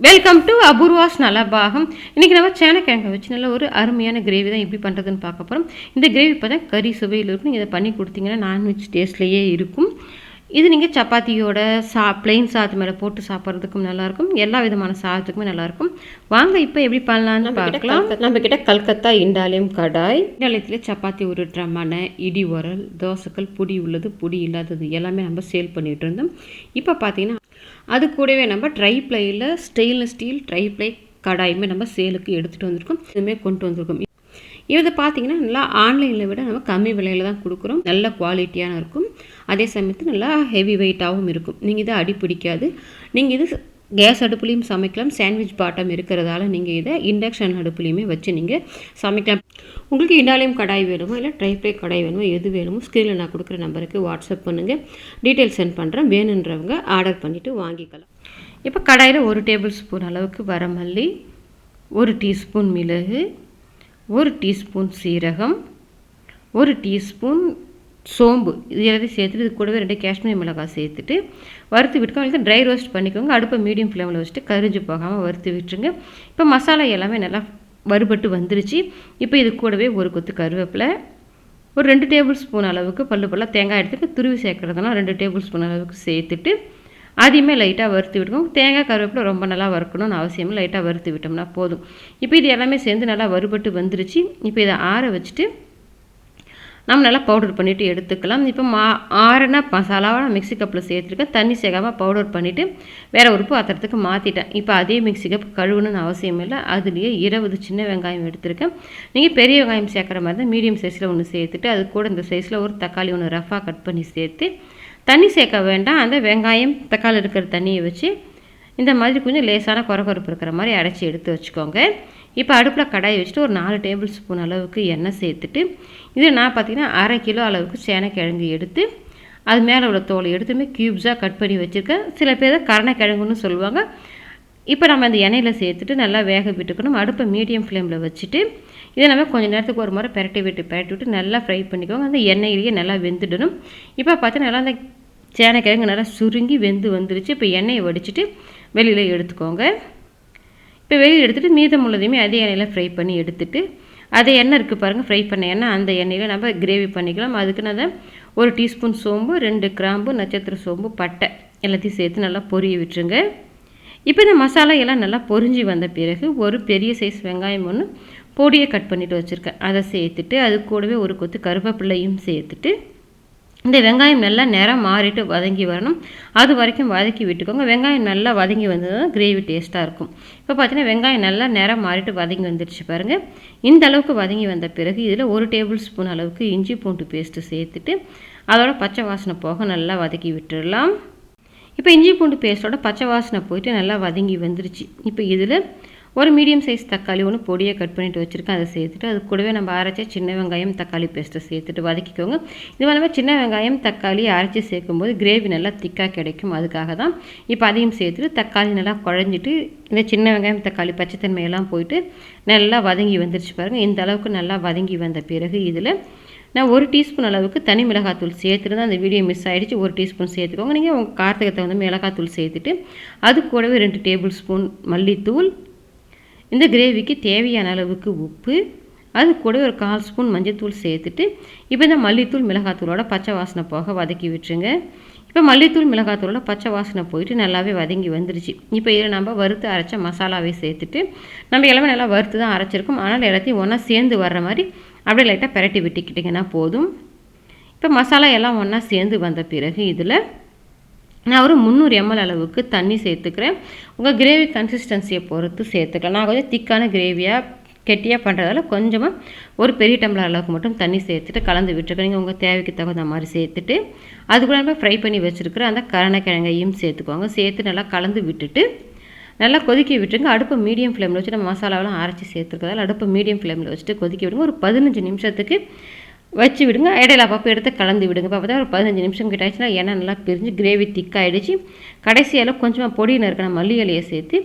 Welcome to Apoorva's Nalabagam. இன்றைக்கி நம்ம சேனக்கிழங்கை வச்சு நல்ல ஒரு அருமையான கிரேவி தான் எப்படி பண்ணுறதுன்னு பார்க்க போகிறோம். இந்த கிரேவி பார்த்தா கறி சுவையில் இருக்கும். நீங்கள் இதை பண்ணி கொடுத்தீங்கன்னா நான்வெஜ் டேஸ்ட்லேயே இருக்கும். இது நீங்கள் சப்பாத்தியோட பிளெயின் சாதத்து மேலே போட்டு சாப்பிட்றதுக்கும் நல்லாயிருக்கும். எல்லா விதமான சாதத்துக்குமே நல்லாயிருக்கும். வாங்க இப்போ எப்படி பண்ணலான்னு பார்க்கலாம். நம்மக்கிட்ட கல்கத்தா இண்டாலியம் கடாய், இண்டாலியத்தில் சப்பாத்தி உருட்டுற மனை, இடி உரல், தோசைக்கல், பொடி உள்ளது, பொடி இல்லாதது எல்லாமே நம்ம சேல் பண்ணிகிட்டு இருந்தோம். இப்போ பார்த்தீங்கன்னா அது கூடவே நம்ம ட்ரை ப்ளையில் ஸ்டெயின்லெஸ் ஸ்டீல் ட்ரை ப்ளை கடாயுமே நம்ம சேலுக்கு எடுத்துகிட்டு வந்திருக்கோம். இதுவுமே கொண்டு வந்திருக்கோம். இதை பார்த்தீங்கன்னா நல்லா ஆன்லைனில் விட நம்ம கம்மி விலையில் தான் கொடுக்குறோம். நல்ல குவாலிட்டியான இருக்கும். அதே சமயத்தில் நல்லா ஹெவி வெயிட்டாகவும் இருக்கும். நீங்கள் இதை அடி பிடிக்காது. நீங்கள் இது கேஸ் அடுப்புலையும் சமைக்கலாம். சாண்ட்விச் பாட்டம் இருக்கிறதால நீங்கள் இதை இண்டக்ஷன் அடுப்புலையுமே வச்சு நீங்கள் சமைக்கலாம். உங்களுக்கு இண்டாலியம் கடாய் வேணுமோ இல்லை ட்ரை ப்ளை கடாய் வேணுமோ எது வேணுமோ ஸ்க்ரீனில் நான் கொடுக்குற நம்பருக்கு வாட்ஸ்அப் பண்ணுங்கள். டீட்டெயில் சென்ட் பண்ணுறேன். வேணுன்றவங்க ஆர்டர் பண்ணிவிட்டு வாங்கிக்கலாம். இப்போ கடாயில் 1 டேபிள் ஸ்பூன் அளவுக்கு வரமல்லி, 1 டீஸ்பூன் மிளகு, 1 டீஸ்பூன் சீரகம், 1 டீஸ்பூன் சோம்பு, இது எல்லாத்தையும் சேர்த்துட்டு இது கூடவே 2 காஷ்மீரி மிளகாய் சேர்த்துட்டு வறுத்து விட்டுக்கோங்க. இல்லை ட்ரை ரோஸ்ட் பண்ணிக்கோங்க. அடுப்பை மீடியம் ஃப்ளேமில் வச்சுட்டு கரிஞ்சு போகாமல் வறுத்து விட்டுருங்க. இப்போ மசாலா எல்லாமே நல்லா வறுபட்டு வந்துருச்சு. இப்போ இது கூடவே ஒரு கொத்து கருவேப்பிலை, ஒரு 2 டேபிள் ஸ்பூன் அளவுக்கு பல்லாக தேங்காய் எடுத்துட்டு துருவி சேர்க்குறதுனா 2 டேபிள் ஸ்பூன் அளவுக்கு சேர்த்துட்டு அதையுமே லைட்டாக வறுத்து விட்டுக்கோங்க. தேங்காய் கருவேப்பிலை ரொம்ப நல்லா வறுக்கணும்னு அவசியம் இல்லை. லைட்டாக வறுத்து விட்டோம்னா போதும். இப்போ இது எல்லாமே சேர்ந்து நல்லா வறுபட்டு வந்துருச்சு. இப்போ இதை ஆற வச்சுட்டு நம்ம நல்லா பவுடர் பண்ணிவிட்டு எடுத்துக்கலாம். இப்போ ஆறுனா மசாலாவை நான் மிக்ஸி கப்பில் சேர்த்துருக்கேன். தண்ணி சேர்க்காமல் பவுடர் பண்ணிவிட்டு வேறு ஒரு பாத்திரத்துக்கு மாற்றிட்டேன். இப்போ அதே மிக்ஸி கப் கழுவுணுன்னு அவசியம் இல்லை. அதுலேயே 20 சின்ன வெங்காயம் எடுத்துருக்கேன். நீங்கள் பெரிய வெங்காயம் சேர்க்குற மாதிரி தான் மீடியம் சைஸில் ஒன்று சேர்த்துட்டு அது கூட இந்த சைஸில் ஒரு தக்காளி ஒன்று ரஃபாக கட் பண்ணி சேர்த்து தண்ணி சேர்க்க வேண்டாம். அந்த வெங்காயம் தக்காளி இருக்கிற தண்ணியை வச்சு இந்த மாதிரி கொஞ்சம் லேசான கொரகொரப்பு இருக்கிற மாதிரி அடைச்சி எடுத்து வச்சுக்கோங்க. இப்போ அடுப்பில் கடாயை வச்சுட்டு ஒரு 4 டேபிள் ஸ்பூன் அளவுக்கு எண்ணெய் சேர்த்துட்டு இதில் நான் பார்த்திங்கன்னா 1/2 கிலோ அளவுக்கு சேனைக்கிழங்கு எடுத்து அது மேலே உள்ள தோலை எடுத்துமே க்யூப்ஸாக கட் பண்ணி வச்சுருக்கேன். சில பேர் கருணைக்கிழங்குன்னு சொல்லுவாங்க. இப்போ நம்ம அந்த எண்ணெயில் சேர்த்துட்டு நல்லா வேக விட்டுக்கணும். அடுப்பை மீடியம் ஃப்ளேமில் வச்சுட்டு இதை நம்ம கொஞ்சம் நேரத்துக்கு ஒரு முறை பரட்டி விட்டு நல்லா ஃப்ரை பண்ணிக்கோங்க. அந்த எண்ணெயிலேயே நல்லா வெந்துடணும். இப்போ பார்த்தீங்கன்னா நல்லா அந்த சேனைக்கிழங்கு நல்லா சுருங்கி வெந்து வந்துருச்சு. இப்போ எண்ணெயை வடிச்சிட்டு வெளியில் எடுத்துக்கோங்க. இப்போ வெளியில் எடுத்துகிட்டு மீதம் உள்ளதையுமே அதே எண்ணெயில் ஃப்ரை பண்ணி எடுத்துகிட்டு அதே எண்ணெய் இருக்குது பாருங்கள், ஃப்ரை பண்ண எண்ணெய், அந்த எண்ணெயில் நம்ம கிரேவி பண்ணிக்கலாம். அதுக்கு நான் 1 டீஸ்பூன் சோம்பு, 2 கிராம்பு, நட்சத்திர சோம்பு, பட்டை எல்லாத்தையும் சேர்த்து நல்லா பொரிய விட்டுருங்க. இப்போ இந்த மசாலா எல்லாம் நல்லா பொரிஞ்சு வந்த பிறகு ஒரு பெரிய சைஸ் வெங்காயம் ஒன்று பொடியை கட் பண்ணிவிட்டு வச்சுருக்கேன். அதை சேர்த்துட்டு அது கூடவே ஒரு கொத்து கருவேப்பிலையும் சேர்த்துட்டு இந்த வெங்காயம் நல்லா நிறம் மாறிட்டு வதங்கி வரணும். அது வரைக்கும் வதக்கி விட்டுக்கோங்க. வெங்காயம் நல்லா வதங்கி வந்ததுன்னா கிரேவி டேஸ்ட்டாக இருக்கும். இப்போ பார்த்தீங்கன்னா வெங்காயம் நல்லா நிறம் மாறிட்டு வதங்கி வந்துடுச்சு பாருங்கள். இந்த அளவுக்கு வதங்கி வந்த பிறகு இதில் 1 டேபிள் ஸ்பூன் அளவுக்கு இஞ்சி பூண்டு பேஸ்ட்டு சேர்த்துட்டு அதோட பச்சை வாசனை போக நல்லா வதக்கி விட்டுடலாம். இப்போ இஞ்சி பூண்டு பேஸ்ட்டோட பச்சை வாசனை போயிட்டு நல்லா வதங்கி வந்துருச்சு. இப்போ இதில் ஒரு மீடியம் சைஸ் தக்காளி ஒன்று பொடியை கட் பண்ணிவிட்டு வச்சுருக்கேன். அதை சேர்த்துட்டு அது கூடவே நம்ம அரைச்ச சின்ன வெங்காயம் தக்காளி பேஸ்ட்டை சேர்த்துட்டு வதக்கிக்கோங்க. இது மாதிரி சின்ன வெங்காயம் தக்காளி அரைச்சி சேர்க்கும்போது கிரேவி நல்லா திக்காக கிடைக்கும். அதுக்காக தான் இப்போ அதையும் சேர்த்துட்டு தக்காளி நல்லா குழஞ்சிட்டு இந்த சின்ன வெங்காயம் தக்காளி பச்சைத்தன்மையெல்லாம் போயிட்டு நல்லா வதங்கி வந்துருச்சு பாருங்கள். இந்த அளவுக்கு நல்லா வதங்கி வந்த பிறகு இதில் நான் 1 டீஸ்பூன் அளவுக்கு தனி மிளகாத்தூள் சேர்த்துட்டு தான் அந்த வீடியோ மிஸ் ஆகிடுச்சு. 1 டீஸ்பூன் சேர்த்துக்கோங்க. நீங்கள் உங்கள் காரத்துக்கு தகுந்த மிளகாத்தூள் சேர்த்துட்டு அது கூடவே 2 டேபிள் ஸ்பூன் மல்லித்தூள், இந்த கிரேவிக்கு தேவையான அளவுக்கு உப்பு, அது கூட ஒரு 1/4 ஸ்பூன் மஞ்சள்தூள் சேர்த்துட்டு இப்போ இந்த மல்லித்தூள் மிளகாத்தூளோட பச்சை வாசனை போக வதக்கி விட்டுருங்க. இப்போ மல்லித்தூள் மிளகாத்தூளோட பச்சை வாசனை போயிட்டு நல்லாவே வதங்கி வந்துருச்சு. இப்போ இதில் நம்ம வறுத்து அரைச்ச மசாலாவை சேர்த்துட்டு நம்ம எல்லாமே நல்லா வறுத்து தான் அரைச்சிருக்கோம். ஆனால் எல்லாத்தையும் ஒன்றா சேர்ந்து வர்ற மாதிரி அப்படியே லைட்டாக பரட்டி விட்டுக்கிட்டிங்கன்னா போதும். இப்போ மசாலா எல்லாம் ஒன்றா சேர்ந்து வந்த பிறகு இதில் நான் ஒரு 300 ml அளவுக்கு தண்ணி சேர்த்துக்கிறேன். உங்கள் கிரேவி கன்சிஸ்டன்சியை பொறுத்து சேர்த்துக்கலாம். நான் கொஞ்சம் திக்கான கிரேவியாக கெட்டியாக பண்ணுறதால கொஞ்சமாக ஒரு பெரிய டம்ளர் அளவுக்கு மட்டும் தண்ணி சேர்த்துட்டு கலந்து விட்டுருக்கேன். நீங்கள் உங்கள் தேவைக்கு தகுந்த மாதிரி சேர்த்துட்டு அது கூட நம்ம ஃப்ரை பண்ணி வச்சுருக்கிற அந்த கருணைக்கிழங்கையும் சேர்த்துக்கோங்க. சேர்த்து நல்லா கலந்து விட்டுட்டு நல்லா கொதிக்க விட்டுருங்க. அடுப்பை மீடியம் ஃப்ளேமில் வச்சு நம்ம மசாலாவெல்லாம் அரைச்சி சேர்த்துருக்கதால் அடுப்பை மீடியம் ஃப்ளேமில் வச்சுட்டு கொதிக்க விடுங்க. ஒரு 15 நிமிஷத்துக்கு வச்சு விடுங்க. இடையில அப்பப்போ எடுத்து கலந்து விடுங்க. இப்போ பார்த்தா ஒரு 15 நிமிஷம் கிட்ட ஆச்சுன்னா எண்ணெய் நல்லா பிரிஞ்சு கிரேவி திக்காகிடுச்சு. கடைசியால் கொஞ்சமாக பொடி நறுக்கின மல்லி இலையை சேர்த்து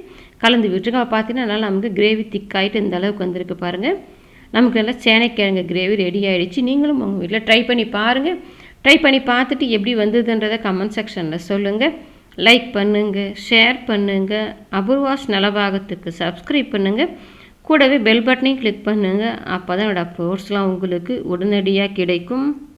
கலந்து விட்டுருங்க. பார்த்தீங்கன்னா நல்லா நமக்கு கிரேவி திக்காகிட்டு இந்த அளவுக்கு வந்திருக்கு பாருங்கள். நமக்கு நல்லா சேனைக்கிழங்கு கிரேவி ரெடி ஆகிடுச்சு. நீங்களும் உங்கள் வீட்டில் ட்ரை பண்ணி பாருங்கள். ட்ரை பண்ணி பார்த்துட்டு எப்படி வந்ததுன்றதை கமெண்ட் செக்ஷனில் சொல்லுங்கள். லைக் பண்ணுங்கள், ஷேர் பண்ணுங்கள், அபூர்வாஸ் நலபாகத்துக்கு சப்ஸ்கிரைப் பண்ணுங்கள். கூடவே பெல் பட்டனையும் கிளிக் பண்ணுங்கள். அப்போ தான் என்னோடய அப்லோட்ஸ்லாம் உங்களுக்கு உடனடியாக கிடைக்கும்.